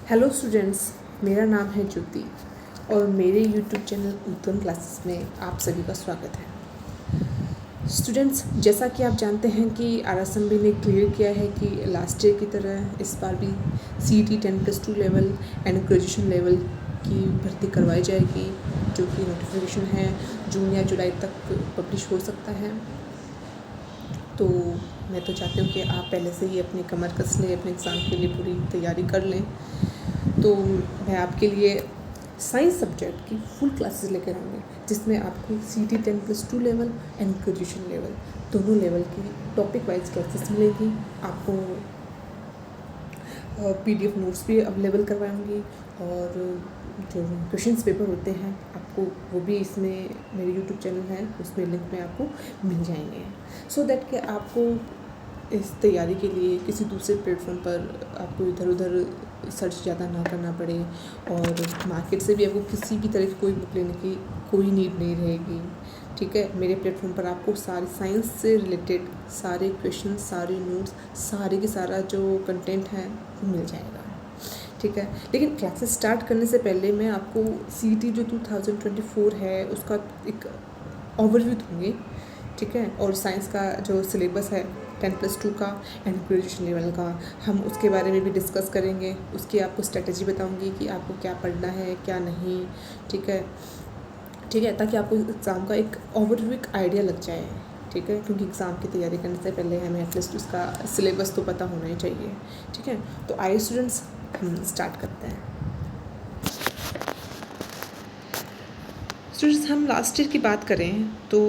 Hello students, मेरा नाम है ज्योति और मेरे यूट्यूब चैनल उत्तम क्लासेस में आप सभी का स्वागत है। स्टूडेंट्स, जैसा कि आप जानते हैं कि आरएसएमबी ने क्लियर किया है कि लास्ट ईयर की तरह इस बार भी CET 10+2 level and graduation level की भर्ती करवाई जाएगी, जो कि नोटिफिकेशन है जून या जुलाई तक पब्लिश हो सकता है। तो मैं तो चाहती हूँ कि आप पहले से ही अपनी कमर कस लें, अपने एग्ज़ाम के लिए पूरी तैयारी कर लें। तो मैं आपके लिए साइंस सब्जेक्ट की फुल क्लासेस लेकर आऊँगी, जिसमें आपको CET 10+2 level and graduation level दोनों लेवल की टॉपिक वाइज क्लासेस मिलेंगी। आपको पीडीएफ नोट्स भी अवेलेबल करवाऊँगी और जो क्वेश्चंस पेपर होते हैं आपको वो भी इसमें मेरे यूट्यूब चैनल है उसमें लिंक में आपको मिल जाएंगे, सो दैट कि आपको इस तैयारी के लिए किसी दूसरे प्लेटफॉर्म पर आपको इधर उधर सर्च ज़्यादा ना करना पड़े और मार्केट से भी आपको किसी भी तरह की कोई बुक लेने की कोई नीड नहीं रहेगी। ठीक है, मेरे प्लेटफॉर्म पर आपको सारे साइंस से रिलेटेड सारे क्वेश्चन, सारे नोट्स, सारे के सारा जो कंटेंट है वो मिल जाएगा। ठीक है, लेकिन क्लासेस स्टार्ट करने से पहले मैं आपको सीईटी जो 2024 है उसका एक ओवरव्यू दूँगी। ठीक है, और साइंस का जो सिलेबस है 10+2 का एंड ग्रेजुएशन लेवल का, हम उसके बारे में भी डिस्कस करेंगे। उसकी आपको स्ट्रेटजी बताऊंगी कि आपको क्या पढ़ना है क्या नहीं। ठीक है, ताकि आपको एग्ज़ाम का एक ओवरव्यू एक आइडिया लग जाए। ठीक है, क्योंकि एग्ज़ाम की तैयारी करने से पहले हमें एटलीस्ट उसका सिलेबस तो पता होना ही चाहिए। ठीक है, तो आइए स्टूडेंट्स हम स्टार्ट करते हैं। स्टूडेंट्स, हम लास्ट ईयर की बात करें तो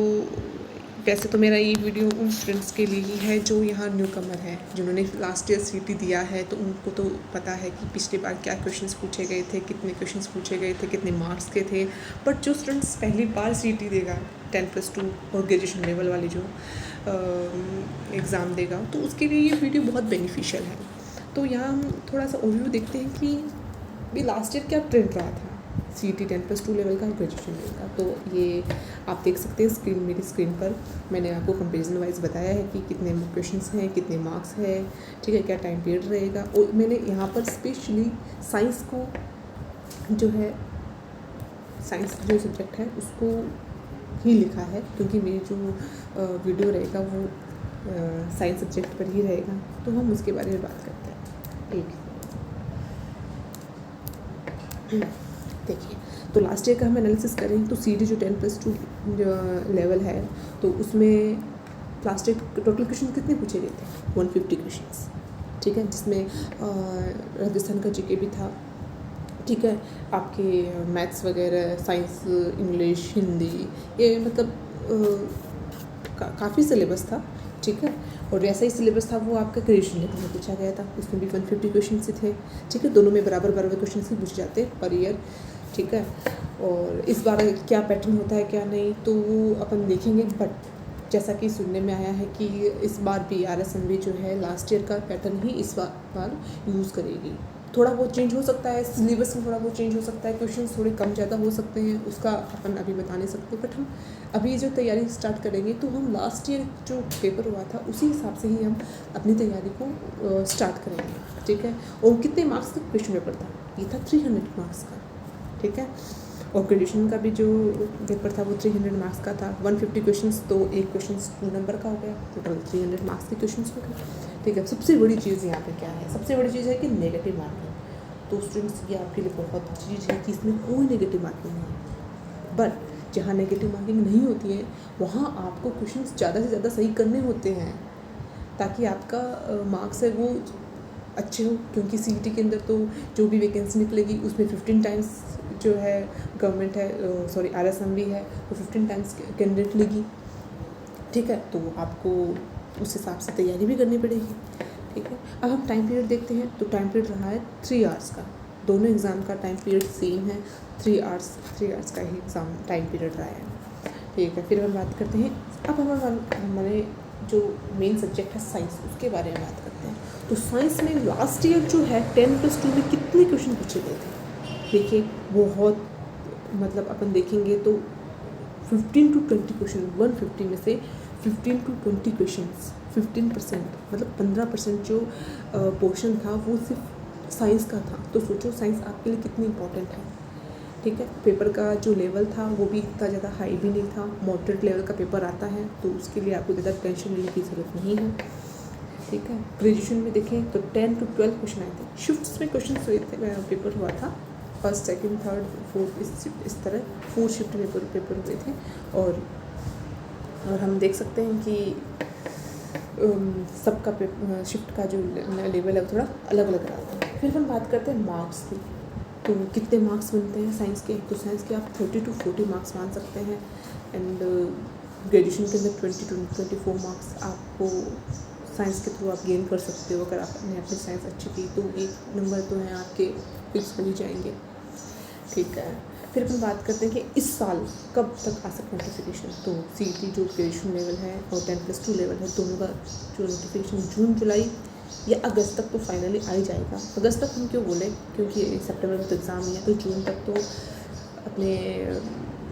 वैसे तो मेरा ये वीडियो उन स्टूडेंट्स के लिए ही है जो यहाँ न्यू कमर है, जिन्होंने लास्ट ईयर सीईटी दिया है, तो उनको तो पता है कि पिछली बार क्या क्वेश्चंस पूछे गए थे, कितने क्वेश्चंस पूछे गए थे, कितने मार्क्स के थे। बट जो स्टूडेंट्स पहली बार सीईटी देगा 10+2 और ग्रेजुएशन लेवल वाली जो एग्ज़ाम देगा, तो उसके लिए ये वीडियो बहुत बेनिफिशियल है। तो यहाँ हम थोड़ा सा ओवरव्यू देखते हैं कि लास्ट ईयर क्या ट्रेंड रहा था सीईटी 10+2 लेवल का, ग्रेजुएशन लेवल का। तो ये आप देख सकते हैं मेरी स्क्रीन पर मैंने आपको कंपेरिजन वाइज बताया है कि कितने क्वेश्चंस हैं, कितने मार्क्स हैं। ठीक है, क्या टाइम पीरियड रहेगा। और मैंने यहाँ पर स्पेशली साइंस को जो है, साइंस जो सब्जेक्ट है उसको ही लिखा है, क्योंकि मेरी जो वीडियो रहेगा वो साइंस सब्जेक्ट पर ही रहेगा। तो हम उसके बारे में बात करते हैं। देखिए, तो लास्ट ईयर का हम एनालिसिस करें तो सीईटी जो 10+2 लेवल है, तो उसमें लास्ट ईयर टोटल क्वेश्चन कितने पूछे गए थे? 150 क्वेश्चंस। ठीक है, जिसमें राजस्थान का जीके भी था। ठीक है, आपके मैथ्स वगैरह, साइंस, इंग्लिश, हिंदी, ये मतलब काफ़ी सिलेबस था। ठीक है, और वैसा ही सिलेबस था वो आपका ग्रेजुएशन लेवल में पूछा गया था, उसमें भी 150 क्वेश्चन ही थे। ठीक है, दोनों में बराबर क्वेश्चन ही पूछे जाते पर ईयर। ठीक है, और इस बार क्या पैटर्न होता है क्या नहीं तो वो अपन देखेंगे। बट जैसा कि सुनने में आया है कि इस बार भी आरएसएमबी जो है लास्ट ईयर का पैटर्न ही इस बार यूज़ करेगी। थोड़ा बहुत चेंज हो सकता है, सिलेबस में थोड़ा बहुत चेंज हो सकता है, क्वेश्चंस थोड़े कम ज़्यादा हो सकते हैं, उसका अपन अभी बता नहीं सकते। बट हम अभी जो तैयारी स्टार्ट करेंगे तो हम लास्ट ईयर जो पेपर हुआ था उसी हिसाब से ही हम अपनी तैयारी को स्टार्ट करेंगे। ठीक है, और कितने मार्क्स का क्वेश्चन पेपर था? ये था 300 मार्क्स का। ठीक है, और ग्रेजुएशन का भी जो पेपर था वो 300 मार्क्स का था। 150 क्वेश्चंस, तो एक क्वेश्चन 2 नंबर का हो गया, टोटल 300 मार्क्स के क्वेश्चन हो गए। ठीक है, सबसे बड़ी चीज़ यहाँ पे क्या है? सबसे बड़ी चीज़ है कि नेगेटिव मार्किंग। तो स्टूडेंट्स, ये आपके लिए बहुत अच्छी चीज़ है कि इसमें कोई नेगेटिव मार्किंग नहीं है। बट जहाँ नेगेटिव मार्किंग नहीं होती है वहाँ आपको क्वेश्चंस ज़्यादा से ज़्यादा सही करने होते हैं, ताकि आपका मार्क्स है वो अच्छे हो। क्योंकि सीईटी के अंदर तो जो भी वैकेंसी निकलेगी उसमें 15 टाइम्स जो है गवर्नमेंट है, सॉरी आरएसएमबी है, वो 15 टाइम्स कैंडिडेट लेगी। ठीक है, तो आपको उस हिसाब से तैयारी भी करनी पड़ेगी। ठीक है, अब हम टाइम पीरियड देखते हैं। तो टाइम पीरियड रहा है 3 आवर्स का। दोनों एग्ज़ाम का टाइम पीरियड सेम है, 3 आवर्स का ही एग्ज़ाम टाइम पीरियड रहा है। ठीक है, फिर हम बात करते हैं, अब हमारे जो मेन सब्जेक्ट है साइंस, उसके बारे में बात करते हैं। तो साइंस में लास्ट ईयर जो है 10+2 में कितने क्वेश्चन पूछे गए थे? देखिए, बहुत मतलब अपन देखेंगे तो 15 to 20 क्वेश्चन, 150 में से 15 to 20 क्वेश्चंस, 15%, मतलब 15% जो पोर्शन था वो सिर्फ साइंस का था, तो सोचो साइंस आपके लिए कितनी इंपॉर्टेंट है। ठीक है, पेपर का जो लेवल था वो भी इतना ज़्यादा हाई भी नहीं था, मॉडरेट लेवल का पेपर आता है, तो उसके लिए आपको ज़्यादा टेंशन लेने की ज़रूरत नहीं है। ठीक है, ग्रेजुएशन में देखें तो 10 to 12 क्वेश्चन आए थे, शिफ्ट्स में क्वेश्चन हुए थे, पेपर हुआ था, फर्स्ट सेकंड थर्ड फोर्थ इस तरह 4 शिफ्ट में पेपर हुए थे। और हम देख सकते हैं कि सबका शिफ्ट का जो लेवल है वो थोड़ा अलग अलग रहा था। फिर हम बात करते हैं मार्क्स की, तो कितने मार्क्स बनते हैं साइंस के, तो साइंस के आप 30 to 40 मार्क्स मान सकते हैं। एंड ग्रेजुएशन के अंदर 20 to 24 मार्क्स आपको साइंस के थ्रू आप गेन कर सकते हो। अगर आपने अपनी साइंस अच्छी की तो एक नंबर तो हैं आपके फिक्स बन जाएंगे। ठीक है, फिर अपन बात करते हैं कि इस साल कब तक आ सकता है नोटिफिकेशन। तो सीईटी जो ग्रेजुएशन लेवल है और 10+2 लेवल है, दोनों का जो नोटिफिकेशन जून जुलाई या अगस्त तक तो फाइनली आ ही जाएगा। अगस्त तक हम क्यों बोले, क्योंकि सितंबर में तो एग्ज़ाम ही है, तो जून तक तो अपने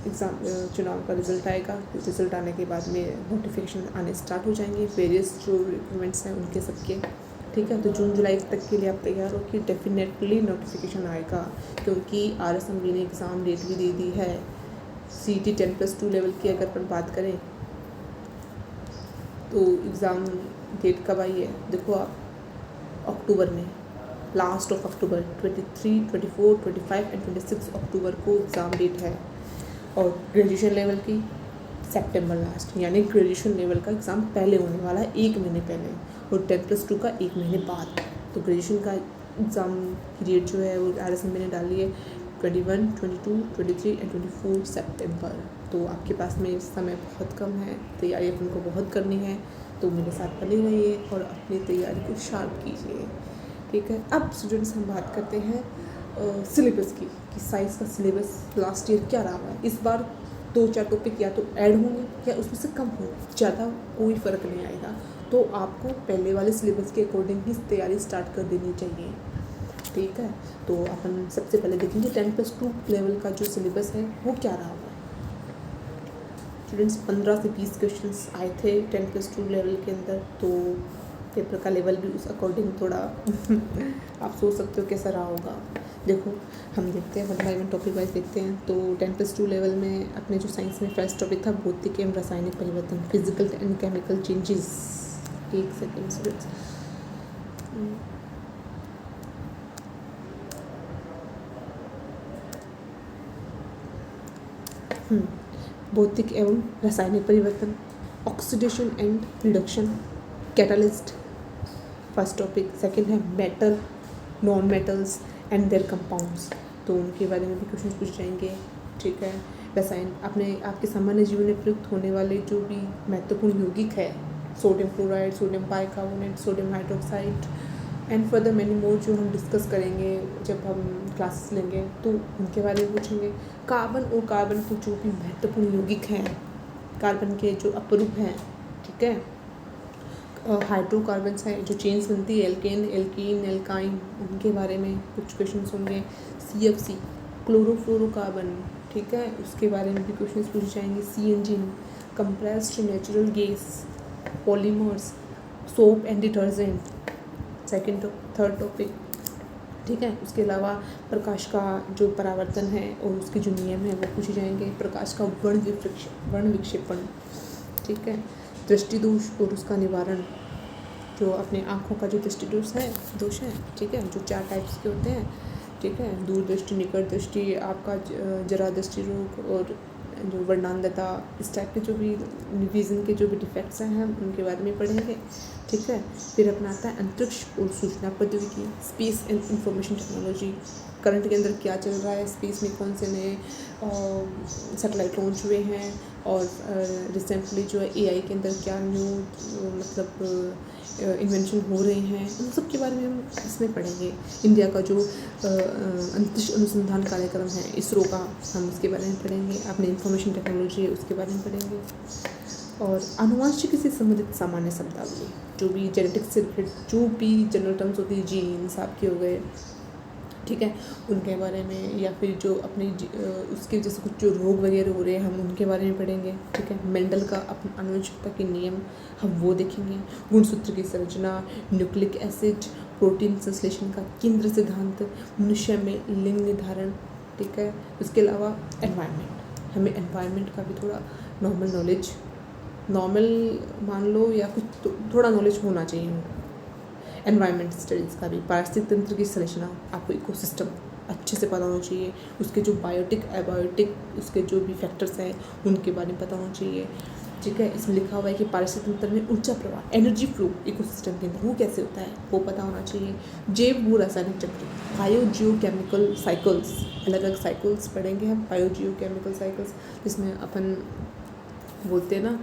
एग्ज़ाम चुनाव का रिज़ल्ट आएगा। रिज़ल्ट आने के बाद में नोटिफिकेशन आने स्टार्ट हो जाएंगे, वेरियस जो रिक्रूटमेंट्स हैं उनके सबके। ठीक है, तो जून जुलाई तक के लिए आप तैयार हो कि डेफिनेटली नोटिफिकेशन आएगा, क्योंकि RSMB ने एग्ज़ाम डेट भी दे दी है। CET 10+2 लेवल की अगर अपन बात करें तो एग्ज़ाम डेट कब आई है, देखो आप, अक्टूबर में, लास्ट ऑफ अक्टूबर 23, 24, 25 एंड 26 अक्टूबर को एग्ज़ाम डेट है। और ग्रेजुएशन लेवल की सितंबर लास्ट, यानी ग्रेजुएशन लेवल का एग्ज़ाम पहले होने वाला है, 1 महीने पहले, और 10+2 का 1 महीने बाद। तो ग्रेजुएशन का एग्ज़ाम की डेट जो है वो RSMB ने डाली है 21, 22, 23 एंड 24 सितंबर। तो आपके पास में समय बहुत कम है, तैयारी अपन को बहुत करनी है, तो मेरे साथ बने रहिए और अपनी तैयारी को शार्प कीजिए। ठीक है, अब स्टूडेंट्स हम बात करते हैं सिलेबस की, कि साइंस का सिलेबस लास्ट ईयर क्या रहा है। इस बार 2-4 टॉपिक या तो ऐड होंगे या उसमें से कम होंगे, ज़्यादा कोई फ़र्क नहीं आएगा। तो आपको पहले वाले सिलेबस के अकॉर्डिंग ही तैयारी स्टार्ट कर देनी चाहिए। ठीक है, तो अपन सबसे पहले देखेंगे 10+2 लेवल का जो सिलेबस है वो क्या रहा है। स्टूडेंट्स 15 से 20 क्वेश्चंस आए थे 10+2 लेवल के अंदर, तो पेपर का लेवल भी उस अकॉर्डिंग थोड़ा आप सोच सकते हो कैसा रहा होगा। देखो हम देखते हैं 1 by 1 टॉपिक वाइज देखते हैं। तो 10+2 लेवल में अपने जो साइंस में फर्स्ट टॉपिक था भौतिक एवं रासायनिक परिवर्तन, फिजिकल एंड केमिकल चेंजेस। एक सेकेंड स्टूडेंट्स, भौतिक एवं रासायनिक परिवर्तन, oxidation and reduction, catalyst first topic. Second है metal, non metals and their compounds, तो उनके बारे में भी क्वेश्चन पूछ जाएंगे। ठीक है, रसायन अपने आपके सामान्य जीवन में प्रयुक्त होने वाले जो भी महत्वपूर्ण यौगिक है, sodium chloride, sodium bicarbonate, sodium hydroxide and further many more, जो हम डिस्कस करेंगे जब हम क्लासेस लेंगे, तो उनके बारे में पूछेंगे। कार्बन और कार्बन के जो भी महत्वपूर्ण यौगिक हैं, कार्बन के जो अपरूप हैं, ठीक है, हाइड्रोकार्बन्स हैं जो चेन्स बनती है, एल्केन, एल्कीन, एल्काइन, उनके बारे में कुछ क्वेश्चन होंगे। CFC, क्लोरोफ्लोरोकार्बन, ठीक है, उसके बारे में भी क्वेश्चन पूछे जाएंगे। CNG, compressed natural gas, polymers, soap and detergent, second third topic. ठीक है, उसके अलावा प्रकाश का जो परावर्तन है और उसके जो नियम है वो पूछे जाएंगे। प्रकाश का वर्ण विक्षेपण, ठीक है, दृष्टि दोष और उसका निवारण, जो अपने आँखों का जो दृष्टि दोष है, ठीक है, जो 4 टाइप्स के होते हैं। ठीक है, दूरदृष्टि, निकट दृष्टि, आपका जरा दृष्टि रोग और जो वर्णांधता, इस टाइप के जो भी विज़न के जो भी डिफेक्ट्स हैं हम उनके बारे में पढ़ेंगे। ठीक है, फिर अपना आता है अंतरिक्ष और सूचना प्रौद्योगिकी, space and information technology, current के अंदर क्या चल रहा है, स्पेस में कौन से नए सैटेलाइट लॉन्च हुए हैं, और रिसेंटली जो है AI के अंदर क्या न्यू मतलब इन्वेंशन हो रहे हैं, उन सब के बारे में हम इसमें पढ़ेंगे। इंडिया का जो अंतरिक्ष अनुसंधान कार्यक्रम है ISRO का, हम उसके बारे में पढ़ेंगे। अपने इंफॉर्मेशन टेक्नोलॉजी है उसके बारे में पढ़ेंगे। और आनुवांशिकी से संबंधित सामान्य शब्दावली, जो भी जेनेटिक्स से रिलेटेड जो भी जनरल टर्म्स होती है, जीन्स आपके हो गए, ठीक है, उनके बारे में, या फिर जो अपनी उसके जैसे कुछ जो रोग वगैरह हो रहे हैं हम उनके बारे में पढ़ेंगे। ठीक है, मेंडल का आनुवंशिकता के नियम हम वो देखेंगे। गुणसूत्र की संरचना, न्यूक्लिक एसिड प्रोटीन संश्लेषण का केंद्र सिद्धांत, मनुष्य में लिंग निर्धारण, ठीक है। उसके अलावा एनवायरनमेंट, हमें एनवायरनमेंट का भी थोड़ा नॉर्मल मान लो या कुछ थोड़ा नॉलेज होना चाहिए। एनवायरनमेंट स्टडीज़ का भी, पारिस्थितिक तंत्र की संरचना, आपको इकोसिस्टम अच्छे से पता होना चाहिए, उसके जो बायोटिक एबायोटिक उसके जो भी फैक्टर्स हैं उनके बारे में पता होना चाहिए, ठीक है। इसमें लिखा हुआ है कि पारिस्थितिक तंत्र में ऊर्जा प्रवाह, एनर्जी फ्लो इकोसिस्टम के अंदर वो कैसे होता है वो पता होना चाहिए। जैव भू रासायनिक चक्र, बायो जियो केमिकल साइकिल्स, अलग अलग साइकिल्स पढ़ेंगे हम, बायो जियो केमिकल साइकिल्स, जिसमें अपन बोलते हैं ना,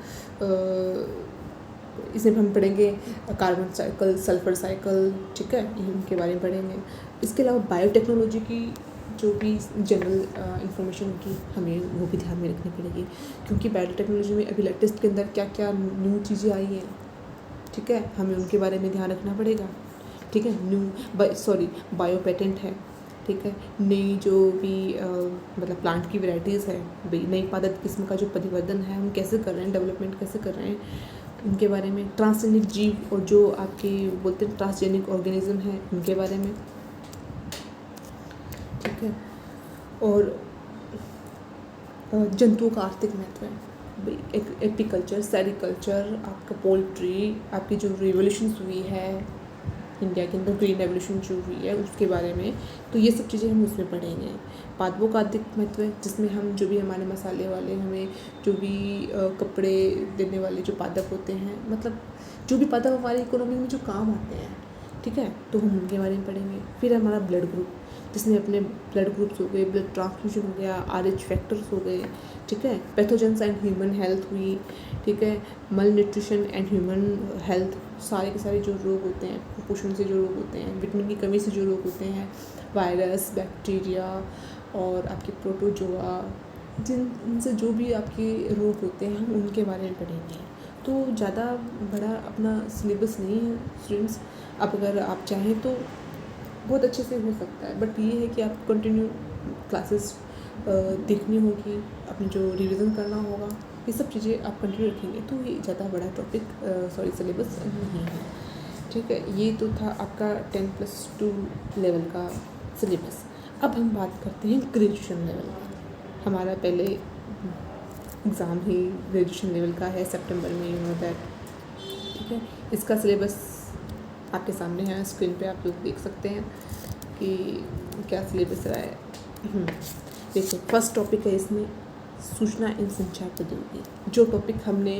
इसमें हम पढ़ेंगे कार्बन साइकिल, सल्फर साइकिल, ठीक है, इनके बारे में पढ़ेंगे। इसके अलावा बायोटेक्नोलॉजी की जो भी जनरल इंफॉर्मेशन होगी हमें वो भी ध्यान में रखनी पड़ेगी, क्योंकि बायोटेक्नोलॉजी में अभी लेटेस्ट के अंदर क्या क्या न्यू चीज़ें आई हैं, ठीक है, हमें उनके बारे में ध्यान रखना पड़ेगा, ठीक है। बायो पेटेंट है, ठीक है, नई जो भी मतलब प्लांट की वैरायटीज़ है, नई पादप किस्म का जो परिवर्तन है हम कैसे कर रहे हैं, डेवलपमेंट कैसे कर रहे हैं, उनके बारे में। ट्रांसजेनिक जीव और जो आपके बोलते हैं ट्रांसजेनिक ऑर्गेनिज्म है उनके बारे में, ठीक है। और जंतुओं का आर्थिक महत्व है, एपीकल्चर, सेरिकल्चर, आपका पोल्ट्री, आपकी जो रिवोल्यूशन हुई है इंडिया के अंदर, ग्रीन रेवोल्यूशन जो हुई है उसके बारे में, तो ये सब चीज़ें हम उसमें पढ़ेंगे। पादपों का अधिक महत्व है, जिसमें हम जो भी हमारे मसाले वाले, हमें जो भी कपड़े देने वाले जो पादप होते हैं, मतलब जो भी पादप हमारी इकोनॉमी में जो काम आते हैं, ठीक है, तो हम उनके बारे में पढ़ेंगे। फिर हमारा ब्लड ग्रुप, जिसमें अपने ब्लड ग्रुप्स हो गए, ब्लड ट्रांसफ्यूजन हो गया, RH फैक्टर्स हो गए, ठीक है, पैथोजेंस एंड ह्यूमन हेल्थ हुई, ठीक है, मल न्यूट्रिशन एंड ह्यूमन हेल्थ, सारे के सारे जो रोग होते हैं, कुपोषण से जो रोग होते हैं, विटामिन की कमी से जो रोग होते हैं, वायरस, बैक्टीरिया और आपके प्रोटोजोआ, जिनसे जो भी आपके रोग होते हैं हम उनके बारे में पढ़ेंगे। तो ज़्यादा बड़ा अपना सिलेबस नहीं है स्टूडेंट्स, अब अगर आप चाहें तो बहुत अच्छे से हो सकता है, बट ये है कि आप कंटिन्यू क्लासेस देखनी होगी, अपनी जो रिवीजन करना होगा, ये सब चीज़ें आप कंटिन्यू रखेंगे तो ये ज़्यादा बड़ा सिलेबस नहीं है, ठीक है। ये तो था आपका 10+2 लेवल का सिलेबस। अब हम बात करते हैं ग्रेजुएशन लेवल का। हमारा पहले एग्ज़ाम ही ग्रेजुएशन लेवल का है सितंबर में, यू नो दैट, ठीक है। इसका सिलेबस आपके सामने है, स्क्रीन पे आप लोग देख सकते हैं कि क्या सिलेबस रहा है। देखिए, फर्स्ट टॉपिक है इसमें सूचना एवं संचार प्रौद्योगिकी। जो टॉपिक हमने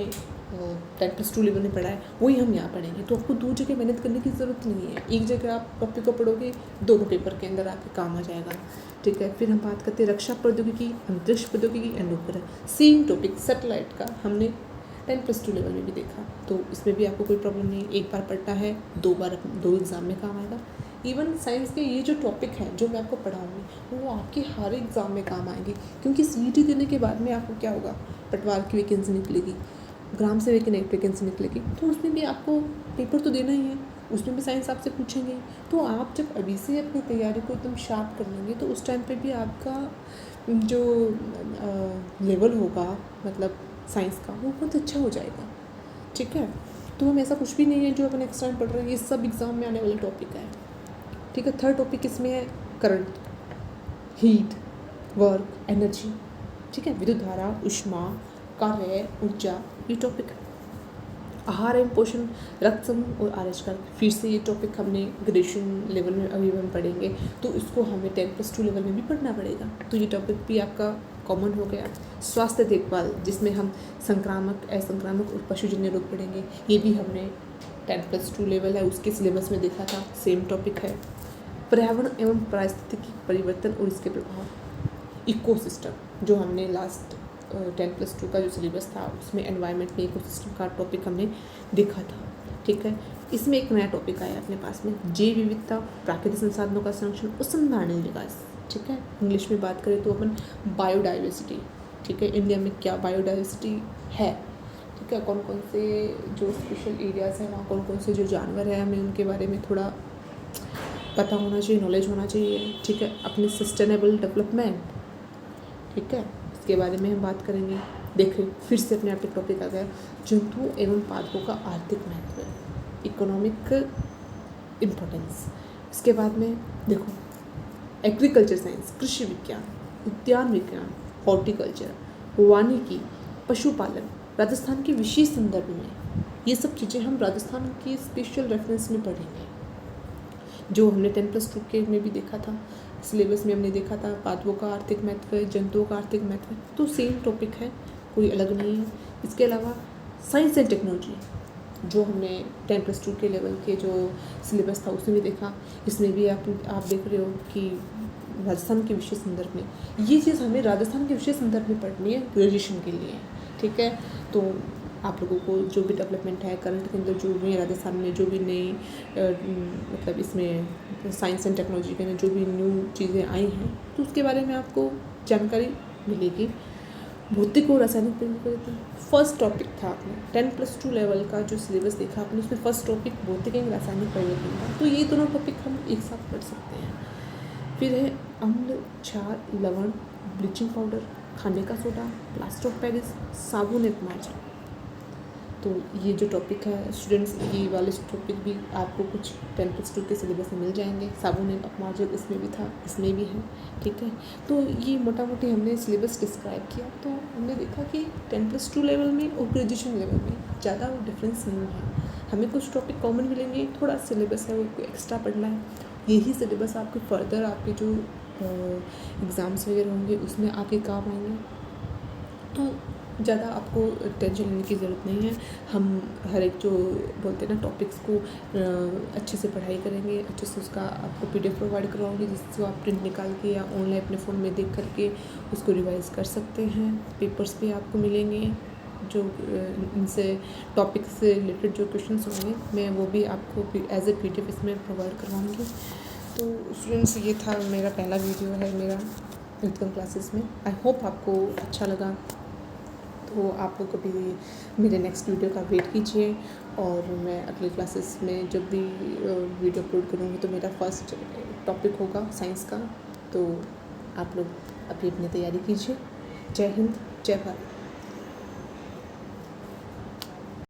10+2 लेवल में पढ़ा है वही हम यहाँ पढ़ेंगे, तो आपको दो जगह मेहनत करने की ज़रूरत नहीं है, एक जगह आप टॉपिक को पढ़ोगे, दोनों पेपर के अंदर आपके काम आ जाएगा, ठीक है। फिर हम बात करते हैं रक्षा प्रौद्योगिकी, अंतरिक्ष प्रौद्योगिकी एंड उपग्रह। सेम टॉपिक सैटेलाइट का हमने 10+2 लेवल में भी देखा, तो इसमें भी आपको कोई प्रॉब्लम नहीं, एक बार पढ़ना है, दो एग्ज़ाम में काम आएगा। इवन साइंस के ये जो टॉपिक हैं जो मैं आपको पढ़ाऊँगी वो आपके हर एग्ज़ाम में काम आएंगे, क्योंकि CET देने के बाद में आपको क्या होगा, पटवार की वैकेंसी निकलेगी, ग्राम सेवक की वैकेंसी निकलेगी, तो उसमें भी आपको पेपर तो देना ही है, उसमें भी साइंस आपसे पूछेंगे। तो आप जब अभी से अपनी तैयारी को एकदम शार्प कर लेंगे तो उस टाइम पे भी आपका जो लेवल होगा मतलब साइंस का वो बहुत अच्छा हो जाएगा, ठीक है। तो हम ऐसा कुछ भी नहीं है जो अपन नेक्स्ट टाइम पढ़ रहे हैं, ये सब एग्ज़ाम में आने वाले टॉपिक है, ठीक है। थर्ड टॉपिक इसमें है करंट, हीट, वर्क, एनर्जी, ठीक है, विद्युत धारा, ऊष्मा, कार्य, ऊर्जा, ये टॉपिक है। आहार एवं पोषण, रक्त समूह और RH का, फिर से ये टॉपिक हमने ग्रेजुएशन लेवल में अभी हम पढ़ेंगे, तो इसको हमें 10+2 लेवल में भी पढ़ना पड़ेगा, तो ये टॉपिक भी आपका कॉमन हो गया। स्वास्थ्य देखभाल, जिसमें हम संक्रामक, असंक्रामक और पशुजन्य रोग पढ़ेंगे, ये भी हमने 10+2 लेवल है उसके सिलेबस में देखा था, सेम टॉपिक है। पर्यावरण एवं पारिस्थितिकी परिवर्तन और इसके प्रभाव, इकोसिस्टम, जो हमने लास्ट 10+2 का जो सिलेबस था उसमें एनवायरनमेंट में इकोसिस्टम का टॉपिक हमने देखा था, ठीक है। इसमें एक नया टॉपिक आया अपने पास में, जैव विविधता, प्राकृतिक संसाधनों का संरक्षण और संधारणीय विकास, ठीक है। इंग्लिश में बात करें तो अपन बायोडाइवर्सिटी, ठीक है, इंडिया में क्या बायोडाइवर्सिटी है, ठीक है, कौन कौन से जो स्पेशल एरियाज़ हैं वहाँ कौन कौन से जो जानवर हैं, हमें उनके बारे में थोड़ा पता होना चाहिए, नॉलेज होना चाहिए, ठीक है। अपने सस्टेनेबल डेवलपमेंट, ठीक है, इसके बारे में हम बात करेंगे। देखिए फिर से अपने आप टॉपिक आ गया, जंतुओं एवं पादपों का आर्थिक महत्व, इकोनॉमिक इम्पोर्टेंस। इसके बाद में देखो एग्रीकल्चर साइंस, कृषि विज्ञान, उद्यान विज्ञान, हॉर्टिकल्चर, वानिकी, पशुपालन, राजस्थान के विशेष संदर्भ में, ये सब चीज़ें हम राजस्थान के स्पेशल रेफरेंस में पढ़ेंगे। जो हमने 10+2 के में भी देखा था, सिलेबस में हमने देखा था पादपों का आर्थिक महत्व, जंतुओं का आर्थिक महत्व, तो सेम टॉपिक है, कोई अलग नहीं है। इसके अलावा साइंस एंड टेक्नोलॉजी जो हमने 10+2 के लेवल के जो सिलेबस था उसमें भी देखा, इसमें भी आप देख रहे हो कि राजस्थान के विशेष संदर्भ में ये चीज़ हमें राजस्थान के विशेष संदर्भ में पढ़नी है ग्रेजुएशन के लिए, ठीक है। तो आप लोगों को जो भी डेवलपमेंट है करंट के अंदर, जो भी राजस्थान में जो भी नई मतलब इसमें साइंस एंड टेक्नोलॉजी के जो भी न्यू चीज़ें आई हैं तो उसके बारे में आपको जानकारी मिलेगी। भौतिक और रासायनिक परिवर्तन फर्स्ट टॉपिक था आपने 10+2 लेवल का जो सिलेबस देखा आपने, उसमें फर्स्ट टॉपिक भौतिक एवं रासायनिक परिवर्तन था। तो ये दोनों टॉपिक हम एक साथ पढ़ सकते हैं। फिर है अम्ल, क्षार, लवण, ब्लीचिंग पाउडर, खाने का सोडा, प्लास्टर ऑफ पेरिस, साबुन एवं मार्जन। तो ये जो टॉपिक है स्टूडेंट्स, ये वाले टॉपिक भी आपको कुछ 10+2 के सिलेबस में मिल जाएंगे। साबुन एवं अपमार्जन इसमें भी था, इसमें भी है, ठीक है। तो ये मोटा मोटी हमने सिलेबस डिस्क्राइब किया। तो हमने देखा कि 10+2 लेवल में और ग्रेजुएशन लेवल में ज़्यादा डिफरेंस नहीं है। हमें कुछ टॉपिक कॉमन मिलेंगे, थोड़ा सिलेबस है वो एक्स्ट्रा पढ़ना है। यही सिलेबस आपके फर्दर आपके जो एग्ज़ाम्स वगैरह होंगे उसमें आपके काम आएंगे। तो ज़्यादा आपको टेंशन लेने की ज़रूरत नहीं है। हम हर एक जो बोलते हैं ना टॉपिक्स को अच्छे से पढ़ाई करेंगे, अच्छे से उसका आपको PDF प्रोवाइड करवाऊँगी जिसको आप प्रिंट निकाल के या ऑनलाइन अपने फ़ोन में देख करके उसको रिवाइज कर सकते हैं। पेपर्स भी आपको मिलेंगे जो इनसे टॉपिक से रिलेटेड जो क्वेश्चंस होंगे मैं वो भी आपको एज ए PDF इसमें प्रोवाइड करवाऊँगी। तो स्टूडेंट्स ये था मेरा पहला वीडियो है मेरा इनकम क्लासेस में। आई होप आपको अच्छा लगा। तो आप लोग कभी मेरे नेक्स्ट वीडियो का वेट कीजिए और मैं अगले क्लासेस में जब भी वीडियो अपलोड करूँगी तो मेरा फर्स्ट टॉपिक होगा साइंस का। तो आप लोग अभी अपनी तैयारी कीजिए। जय हिंद, जय भारत।